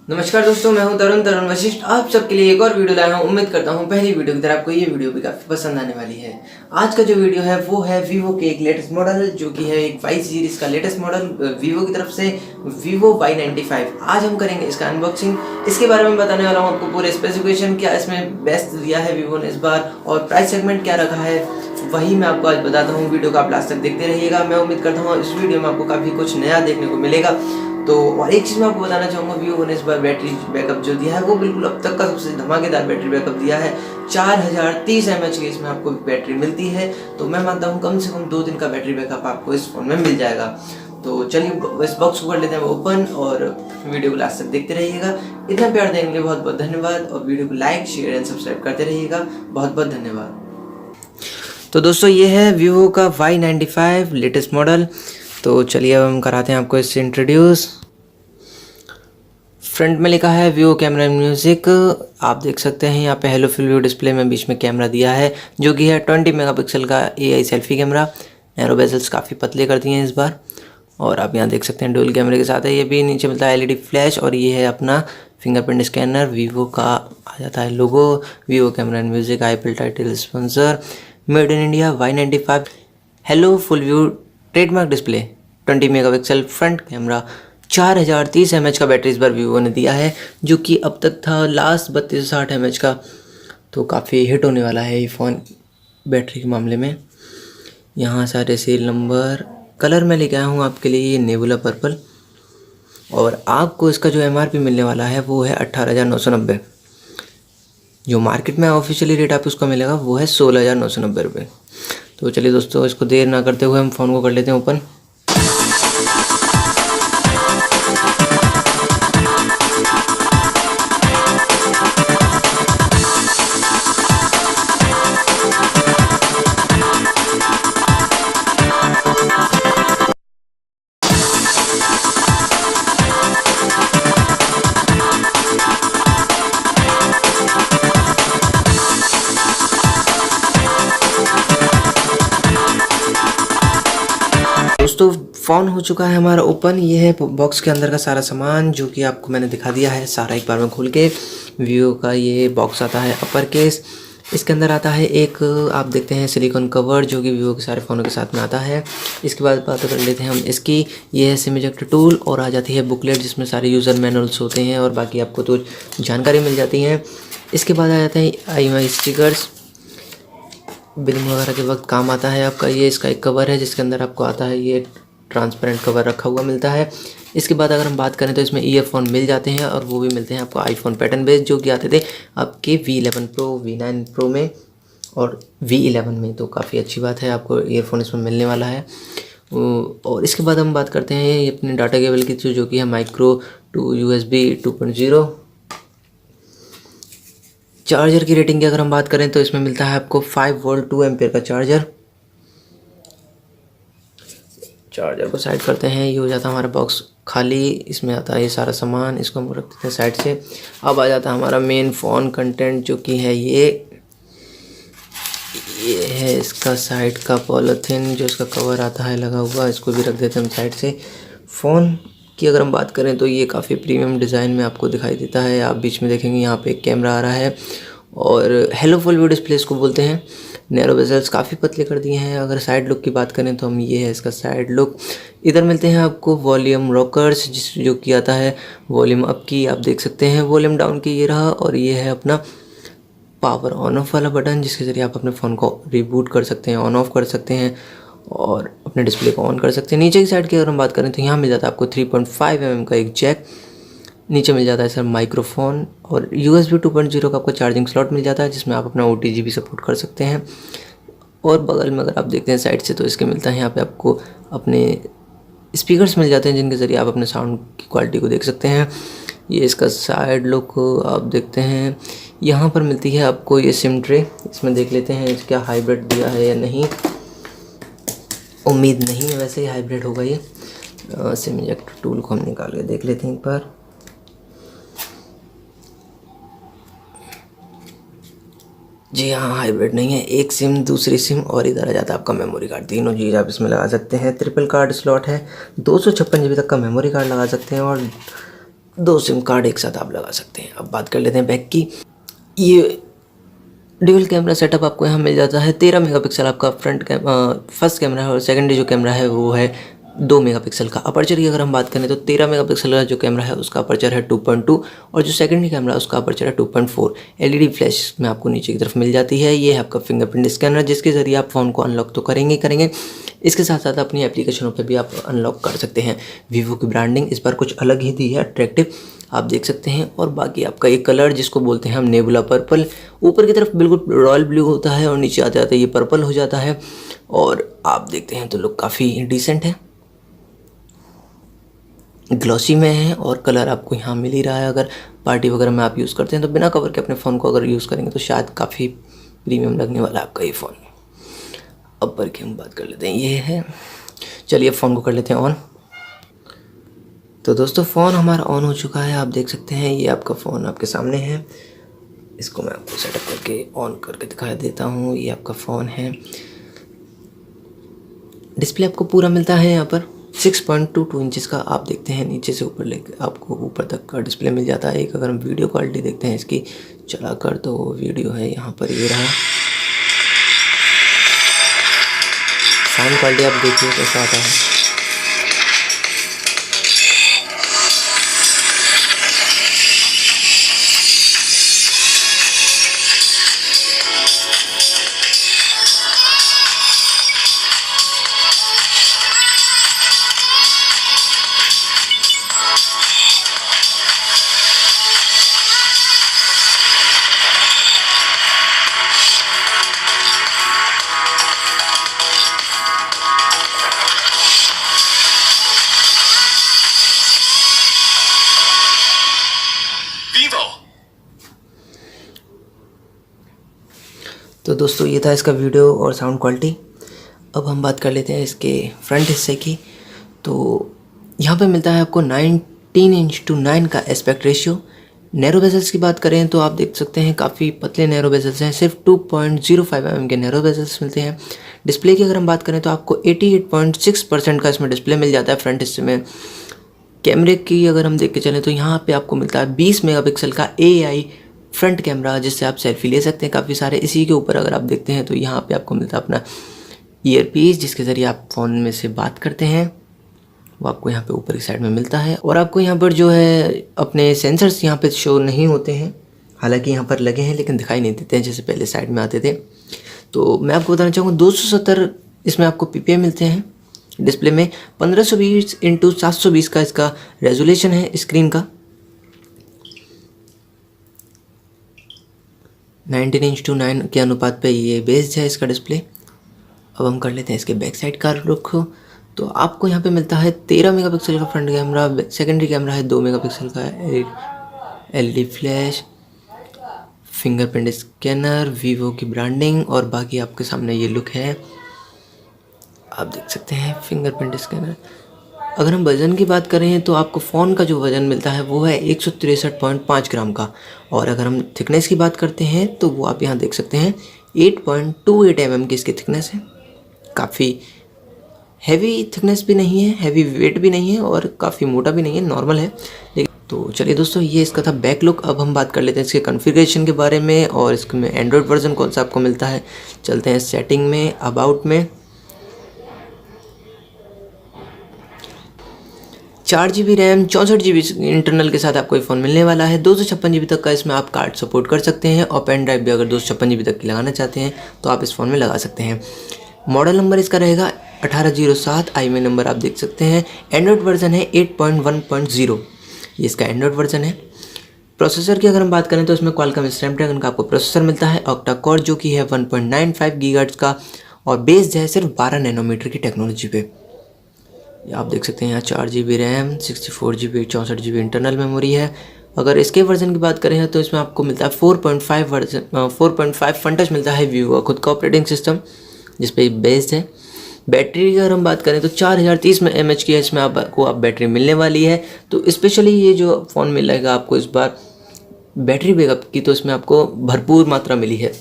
नमस्कार दोस्तों, मैं हूं तरुण वशिष्ठ। आप सबके लिए एक और वीडियो लाया हूं। उम्मीद करता हूं पहली वीडियो की तरह आपको ये वीडियो भी काफ़ी पसंद आने वाली है। आज का जो वीडियो है वो है वीवो के एक लेटेस्ट मॉडल, जो कि है एक वाई सीरीज़ का लेटेस्ट मॉडल वीवो की तरफ से, वीवो Y95। आज हम करेंगे इसका अनबॉक्सिंग। इसके बारे में बताने वाला हूँ आपको पूरे स्पेसिफिकेशन, क्या इसमें बेस्ट दिया है वीवो ने इस बार और प्राइस सेगमेंट क्या रखा है, वही मैं आपको आज बताता हूँ। वीडियो को आप लास्ट तक देखते रहिएगा। मैं उम्मीद करता हूँ इस वीडियो में आपको काफ़ी कुछ नया देखने को मिलेगा। तो और एक चीज़ मैं आपको बताना चाहूँगा, वीवो ने इस बार बैटरी बैकअप जो दिया है वो बिल्कुल अब तक का सबसे धमाकेदार बैटरी बैकअप दिया है। 4030 mAh की इसमें आपको बैटरी मिलती है। तो मैं मानता हूँ कम से कम 2 दिन का बैटरी बैकअप आपको इस फ़ोन में मिल जाएगा। तो चलिए इस बॉक्स को कर लेते हैं ओपन और वीडियो को लास्ट तक देखते रहिएगा। इतना प्यार देने के लिए बहुत बहुत धन्यवाद और वीडियो को लाइक शेयर एंड सब्सक्राइब करते रहिएगा। बहुत बहुत धन्यवाद। तो दोस्तों ये है वीवो का Y95 लेटेस्ट मॉडल। तो चलिए अब हम कराते हैं आपको इससे इंट्रोड्यूस। फ्रंट में लिखा है वीवो कैमरा म्यूज़िक। आप देख सकते हैं यहाँ पे हेलो फुल व्यू डिस्प्ले में बीच में कैमरा दिया है, जो कि है 20 मेगापिक्सल का AI selfie camera. Narrow bezels काफ़ी पतले कर दिए हैं इस बार। और आप यहाँ देख सकते हैं डुअल कैमरे के साथ है ये भी। नीचे मिलता है LED फ्लैश और ये है अपना फिंगरप्रिंट स्कैनर। वीवो का आ जाता है logo, Vivo camera and music, IPL title sponsor, made in India, Y95 halo full view trademark display, 20 megapixel front camera, 4030 mAh का बैटरी इस बार वीवो ने दिया है, जो कि अब तक था लास्ट 3260 mAh का। तो काफ़ी हिट होने वाला है ये फ़ोन बैटरी के मामले में। यहाँ सारे सीरियल नंबर, कलर में लेके आया हूँ आपके लिए ये नेबुला पर्पल। और आपको इसका जो MRP मिलने वाला है वो है 18,990। जो मार्केट में ऑफिशियली रेट आपको उसका मिलेगा वो है 16,990 रुपये। तो चलिए दोस्तों, इसको देर ना करते हुए हम फ़ोन को कर लेते हैं ओपन। दोस्तों फ़ोन हो चुका है हमारा ओपन। ये है बॉक्स के अंदर का सारा सामान, जो कि आपको मैंने दिखा दिया है सारा एक बार में खोल के। वीवो का ये बॉक्स आता है अपर केस। इसके अंदर आता है एक, आप देखते हैं, सिलिकॉन कवर, जो कि वीवो के सारे फ़ोनों के साथ में आता है। इसके बाद बात कर लेते हैं हम इसकी। ये है सिम इजेक्टर टूल और आ जाती है बुकलेट, जिसमें सारे यूज़र मैनुअल्स होते हैं और बाकी आपको तो जानकारी मिल जाती है। इसके बाद आ जाते हैं IMEI स्टिकर्स, बिलिंग वगैरह के वक्त काम आता है आपका। ये इसका एक कवर है जिसके अंदर आपको आता है ये ट्रांसपेरेंट कवर रखा हुआ मिलता है। इसके बाद अगर हम बात करें तो इसमें ईयरफोन मिल जाते हैं और वो भी मिलते हैं आपको आईफोन पैटर्न बेस्ड, जो कि आते थे आपके V11 Pro, V9 Pro में और V11 में। तो काफ़ी अच्छी बात है, आपको ईयरफोन इसमें मिलने वाला है। और इसके बाद हम बात करते हैं ये अपने डाटा केबल की, जो कि है माइक्रो टू USB 2.0। चार्जर की रेटिंग की अगर हम बात करें तो इसमें मिलता है आपको 5 वोल्ट 2 एम्पियर का चार्जर। चार्जर को साइड करते हैं, ये हो जाता है हमारा बॉक्स खाली। इसमें आता है ये सारा सामान, इसको हम रख देते हैं साइड से। अब आ जाता है हमारा मेन फ़ोन कंटेंट, जो कि है ये है इसका साइड का पॉलीथिन, जो इसका कवर आता है लगा हुआ, इसको भी रख देते हैं हम साइड से। फ़ोन की अगर हम बात करें तो ये काफ़ी प्रीमियम डिज़ाइन में आपको दिखाई देता है। आप बीच में देखेंगे यहाँ पे एक कैमरा आ रहा है और हेलो फुल व्यू डिस्प्ले इसको बोलते हैं। नैरो बेजल्स काफ़ी पतले कर दिए हैं। अगर साइड लुक की बात करें तो हम, ये है इसका साइड लुक। इधर मिलते हैं आपको वॉल्यूम रॉकर्स, जो कि आता है वॉल्यूम अप की, आप देख सकते हैं, वॉल्यूम डाउन की ये रहा। और ये है अपना पावर ऑन ऑफ वाला बटन, जिसके ज़रिए आप अपने फ़ोन को रिबूट कर सकते हैं, ऑन ऑफ कर सकते हैं और अपने डिस्प्ले को ऑन कर सकते हैं। नीचे की साइड की अगर हम बात करें तो यहाँ मिल जाता है आपको 3.5 mm का एक जैक। नीचे मिल जाता है सर माइक्रोफोन और USB 2.0 का आपको चार्जिंग स्लॉट मिल जाता है, जिसमें आप अपना OTG भी सपोर्ट कर सकते हैं। और बगल में अगर आप देखते हैं साइड से तो इसके मिलता है यहाँ पे आपको अपने स्पीकर्स मिल जाते हैं, जिनके ज़रिए आप अपने साउंड की क्वालिटी को देख सकते हैं। ये इसका साइड लुक आप देखते हैं। यहाँ पर मिलती है आपको ये सिम ट्रे। इसमें देख लेते हैं क्या हाइब्रिड दिया है या नहीं, उम्मीद नहीं है, वैसे ही हाइब्रिड होगा ये। सिम इजेक्टर टूल को हम निकाल के देख लेते हैं एक बार। जी हाँ, हाइब्रिड नहीं है, एक सिम दूसरी सिम और इधर आ जाता है आपका मेमोरी कार्ड। तीनों चीज़ आप इसमें लगा सकते हैं। ट्रिपल कार्ड स्लॉट है, 256 GB तक का मेमोरी कार्ड लगा सकते हैं और 2 सिम कार्ड एक साथ आप लगा सकते हैं। अब बात कर लेते हैं बैक की। ये ड्यूल कैमरा सेटअप आपको यहाँ मिल जाता है। 13 मेगापिक्सल आपका फर्स्ट कैमरा है और सेकेंडरी जो कैमरा है वो है 2 मेगापिक्सल का। अपर्चर की अगर हम बात करें तो 13 मेगापिक्सल का जो कैमरा है उसका अपर्चर है 2.2 और जो सेकेंडरी कैमरा है उसका अपर्चर है 2.4। एलईडी फ्लैश में आपको नीचे की तरफ मिल जाती है। ये है आपका फिंगरप्रिंट स्कैनर जिसके ज़रिए आप फ़ोन को अनलॉक तो करेंगे। इसके साथ साथ अपनी एप्लीकेशनों पर भी आप अनलॉक कर सकते हैं। वीवो की ब्रांडिंग इस बार कुछ अलग ही दी है, अट्रैक्टिव, आप देख सकते हैं। और बाकी आपका ये कलर जिसको बोलते हैं हम नेबुला पर्पल, ऊपर की तरफ बिल्कुल रॉयल ब्लू होता है और नीचे आते आते ये पर्पल हो जाता है। और आप देखते हैं तो लुक काफ़ी डिसेंट है, ग्लॉसी में है और कलर आपको यहाँ मिल ही रहा है। अगर पार्टी वगैरह में आप यूज़ करते हैं तो बिना कवर के अपने फ़ोन को अगर यूज़ करेंगे तो शायद काफ़ी प्रीमियम लगने वाला है आपका ये फ़ोन। अब पर की हम बात कर लेते हैं, ये है। चलिए फ़ोन को कर लेते हैं ऑन। तो दोस्तों फ़ोन हमारा ऑन हो चुका है, आप देख सकते हैं। ये आपका फ़ोन आपके सामने है। इसको मैं आपको सेटअप करके ऑन करके दिखा देता हूँ। ये आपका फ़ोन है। डिस्प्ले आपको पूरा मिलता है यहाँ पर 6.22 इंचज़ का। आप देखते हैं नीचे से ऊपर लेके आपको ऊपर तक का डिस्प्ले मिल जाता है। एक अगर हम वीडियो क्वालिटी देखते हैं इसकी चला कर, तो वीडियो है यहाँ पर, ये रहा। साउंड क्वालिटी आप देखिए कैसा आता है। तो दोस्तों ये था इसका वीडियो और साउंड क्वालिटी। अब हम बात कर लेते हैं इसके फ्रंट हिस्से की। तो यहाँ पे मिलता है आपको 19:9 का एस्पेक्ट रेशियो। नैरो बेजल्स की बात करें तो आप देख सकते हैं काफ़ी पतले नैरो बेजल्स हैं, सिर्फ 2.05 mm के नैरो बेजल्स मिलते हैं। डिस्प्ले की अगर हम बात करें तो आपको 88.6% का इसमें डिस्प्ले मिल जाता है फ्रंट हिस्से में। कैमरे की अगर हम देख के चलें तो यहाँ पे आपको मिलता है 20 मेगापिक्सल का AI फ्रंट कैमरा जिससे आप सेल्फी ले सकते हैं काफ़ी सारे। इसी के ऊपर अगर आप देखते हैं तो यहाँ पे आपको मिलता है अपना ईयरपीस जिसके ज़रिए आप फ़ोन में से बात करते हैं, वो आपको यहाँ पे ऊपर की साइड में मिलता है। और आपको यहाँ पर जो है अपने सेंसर्स यहाँ पे शो नहीं होते हैं, हालांकि यहाँ पर लगे हैं लेकिन दिखाई नहीं देते हैं जैसे पहले साइड में आते थे। तो मैं आपको बताना चाहूँगा 270 इसमें आपको PPI मिलते हैं डिस्प्ले में। 1520x720 का इसका रेजोल्यूशन है स्क्रीन का। 19:9 के अनुपात पे ये बेस्ड है इसका डिस्प्ले। अब हम कर लेते हैं इसके बैक साइड का लुक। तो आपको यहाँ पे मिलता है 13 मेगापिक्सल का फ्रंट कैमरा, सेकेंडरी कैमरा है 2 मेगापिक्सल का, LED flash, fingerprint scanner, Vivo की ब्रांडिंग और बाकी आपके सामने ये लुक है, आप देख सकते हैं फिंगरप्रिंट स्कैनर। अगर हम वज़न की बात करें तो आपको फ़ोन का जो वज़न मिलता है वो है 163.5 ग्राम का। और अगर हम थिकनेस की बात करते हैं तो वो आप यहाँ देख सकते हैं 8.28 mm की इसकी थिकनेस है। काफ़ी हैवी थिकनेस भी नहीं है, हैवी वेट भी नहीं है और काफ़ी मोटा भी नहीं है, नॉर्मल है। लेकिन तो चलिए दोस्तों ये इसका था बैक लुक। अब हम बात कर लेते हैं इसके कॉन्फ़िगरेशन के बारे में और इसमें एंड्रॉयड वर्जन कौन सा आपको मिलता है। चलते हैं सेटिंग में, अबाउट में। 4 GB रैम 64 GB इंटरनल के साथ आपको ये फ़ोन मिलने वाला है। 256 GB तक का इसमें आप कार्ड सपोर्ट कर सकते हैं और पेन ड्राइव भी अगर 256 GB तक की लगाना चाहते हैं तो आप इस फ़ोन में लगा सकते हैं। मॉडल नंबर इसका रहेगा 1807, IMEI नंबर आप देख सकते हैं। एंड्रॉयड वर्जन है 8.1.0, ये इसका एंड्रॉयड वर्जन है। प्रोसेसर की अगर हम बात करें तो इसमें क्वालकॉम स्नैपड्रैगन का आपको प्रोसेसर मिलता है, ऑक्टा कोर जो कि है 1.95 GHz का और बेस्ड है सिर्फ 12 नैनोमीटर की टेक्नोलॉजी पे। आप देख सकते हैं यहाँ 4 GB RAM, 64 GB 64 GB internal memory है। अगर इसके वर्जन की बात करें तो इसमें आपको मिलता है 4.5 फन टच मिलता है वीवो का खुद का ऑपरेटिंग सिस्टम जिस पे बेस्ड है। बैटरी की अगर हम बात करें तो 4030 mAh की इसमें आपको बैटरी मिलने वाली है। तो स्पेशली ये जो फ़ोन मिलेगा आपको इस बार बैटरी बैकअप की तो इसमें आपको भरपूर मात्रा मिली है।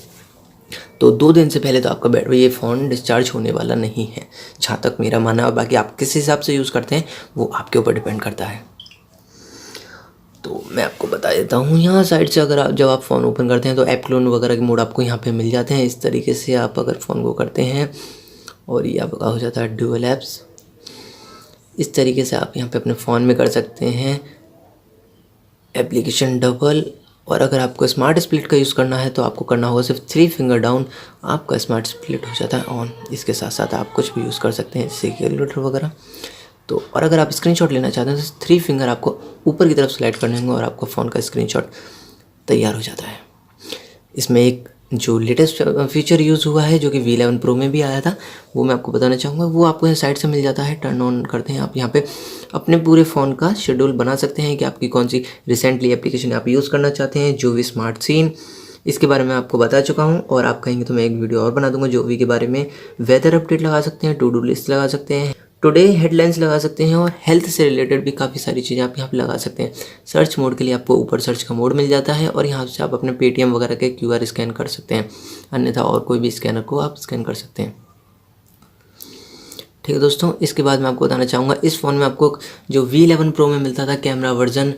तो 2 दिन से पहले तो आपका बैटरी ये फ़ोन डिस्चार्ज होने वाला नहीं है, जहाँ तक मेरा मानना है। और बाकी आप किस हिसाब से यूज़ करते हैं वो आपके ऊपर डिपेंड करता है। मैं आपको बता देता हूँ। यहाँ साइड से अगर आप जब आप फ़ोन ओपन करते हैं तो ऐप क्लोन वगैरह के मोड आपको यहाँ पे मिल जाते हैं। इस तरीके से आप अगर फ़ोन को करते हैं और ये आपका हो जाता है डुअल ऐप्स। इस तरीके से आप यहाँ पे अपने फ़ोन में कर सकते हैं एप्लीकेशन डबल। और अगर आपको स्मार्ट स्प्लिट का यूज़ करना है तो आपको करना होगा सिर्फ 3 फिंगर डाउन, आपका स्मार्ट स्प्लिट हो जाता है ऑन। इसके साथ साथ आप कुछ भी यूज़ कर सकते हैं जैसे कैलकुलेटर वगैरह। तो और अगर आप स्क्रीनशॉट लेना चाहते हैं तो 3 फिंगर आपको ऊपर की तरफ स्लाइड करने होंगे और आपका फ़ोन का स्क्रीनशॉट तैयार हो जाता है। इसमें एक जो लेटेस्ट फीचर यूज़ हुआ है जो कि V11 Pro में भी आया था, वो मैं आपको बताना चाहूँगा। वो आपको यहाँ साइड से मिल जाता है। टर्न ऑन करते हैं आप यहाँ पे अपने पूरे फ़ोन का शेड्यूल बना सकते हैं कि आपकी कौन सी रिसेंटली एप्लीकेशन आप यूज़ करना चाहते हैं। जो भी स्मार्ट सीन, इसके बारे में आपको बता चुका हूँ और आप कहेंगे तो मैं एक वीडियो और बना दूंगा जो भी के बारे में। वेदर अपडेट लगा सकते हैं, टू डू लिस्ट लगा सकते हैं, टुडे हेडलाइंस लगा सकते हैं और हेल्थ से रिलेटेड भी काफ़ी सारी चीज़ें आप यहाँ पे लगा सकते हैं। सर्च मोड के लिए आपको ऊपर सर्च का मोड मिल जाता है और यहाँ से आप अपने पेटीएम वगैरह के QR स्कैन कर सकते हैं, अन्यथा और कोई भी स्कैनर को आप स्कैन कर सकते हैं। ठीक है दोस्तों, इसके बाद मैं आपको बताना चाहूँगा इस फ़ोन में आपको जो V11 Pro में मिलता था कैमरा वर्जन,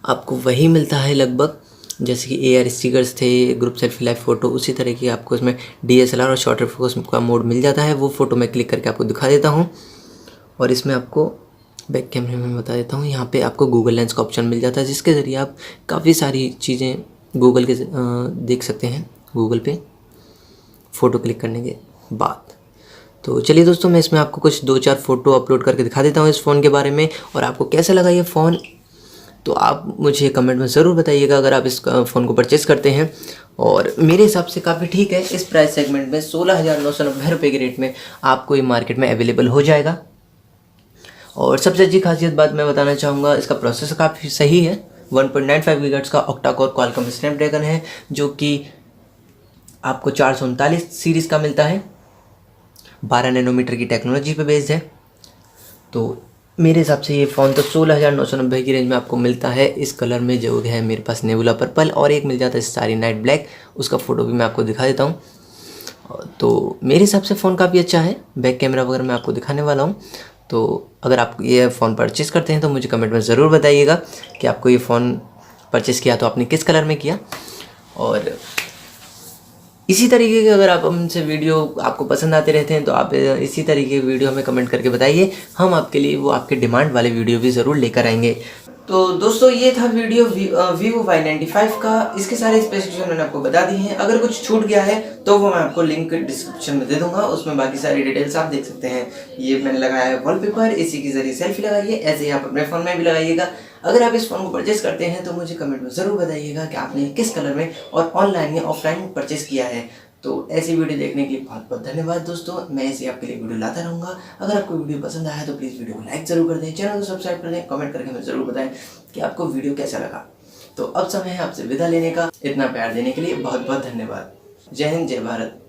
आपको वही मिलता है लगभग। जैसे कि AR स्टिकर्स थे, ग्रुप सेल्फी, लाइव फ़ोटो, उसी तरह की आपको इसमें DSLR और शॉर्टर फोकस का मोड मिल जाता है। वो फ़ोटो मैं क्लिक करके आपको दिखा देता हूँ। और इसमें आपको बैक कैमरे में बता देता हूँ, यहाँ पे आपको गूगल लेंस का ऑप्शन मिल जाता है जिसके ज़रिए आप काफ़ी सारी चीज़ें गूगल के देख सकते हैं गूगल पे फ़ोटो क्लिक करने के बाद। तो चलिए दोस्तों, मैं इसमें आपको कुछ 2-4 फ़ोटो अपलोड करके दिखा देता हूँ इस फ़ोन के बारे में। और आपको कैसा लगा ये फ़ोन तो आप मुझे कमेंट में ज़रूर बताइएगा अगर आप इस फ़ोन को परचेज़ करते हैं। और मेरे हिसाब से काफ़ी ठीक है। इस प्राइस सेगमेंट में 16,990 रुपये के रेट में आपको ये मार्केट में अवेलेबल हो जाएगा। और सबसे अच्छी खासियत बात मैं बताना चाहूँगा, इसका प्रोसेसर काफ़ी सही है। 1.95 गीगाहर्ट्ज़ का ऑक्टा कोर क्वालकॉम स्नैपड्रैगन है जो कि आपको 439 सीरीज़ का मिलता है। 12 नैनोमीटर की टेक्नोलॉजी पे बेस्ड है। तो मेरे हिसाब से ये फ़ोन तो 16,990 की रेंज में आपको मिलता है। इस कलर में जो है मेरे पास नेबुला पर्पल और एक मिल जाता है स्टारी नाइट ब्लैक, उसका फ़ोटो भी मैं आपको दिखा देता हूँ। तो मेरे हिसाब से फ़ोन काफ़ी अच्छा है। बैक कैमरा वगैरह मैं आपको दिखाने वाला हूँ। तो अगर आप ये फ़ोन परचेज़ करते हैं तो मुझे कमेंट में ज़रूर बताइएगा कि आपको ये फ़ोन परचेज़ किया तो आपने किस कलर में किया। और इसी तरीके के अगर आप हमसे वीडियो आपको पसंद आते रहते हैं तो आप इसी तरीके की वीडियो हमें कमेंट करके बताइए, हम आपके लिए वो आपके डिमांड वाले वीडियो भी ज़रूर लेकर आएंगे। तो दोस्तों, ये था वीडियो Vivo Y95 का। इसके सारे स्पेसिफिकेशन मैंने आपको बता दी हैं। अगर कुछ छूट गया है तो वो मैं आपको लिंक डिस्क्रिप्शन में दे दूंगा, उसमें बाकी सारी डिटेल्स आप देख सकते हैं। ये मैंने लगाया है वॉलपेपर, इसी के जरिए सेल्फी लगाइए, ऐसे ही आप अपने फ़ोन में भी लगाइएगा। अगर आप इस फ़ोन को परचेज़ करते हैं तो मुझे कमेंट में ज़रूर बताइएगा कि आपने किस कलर में और ऑनलाइन या ऑफलाइन परचेज़ किया है। तो ऐसी वीडियो देखने के लिए बहुत बहुत धन्यवाद दोस्तों। मैं ऐसे आपके लिए वीडियो लाता रहूँगा। अगर आपको वीडियो पसंद आया तो प्लीज़ वीडियो को लाइक ज़रूर कर दें, चैनल को सब्सक्राइब कर दें, कमेंट करके हमें ज़रूर बताएं कि आपको वीडियो कैसा लगा। तो अब समय है आपसे विदा लेने का। इतना प्यार देने के लिए बहुत बहुत धन्यवाद। जय हिंद, जय भारत।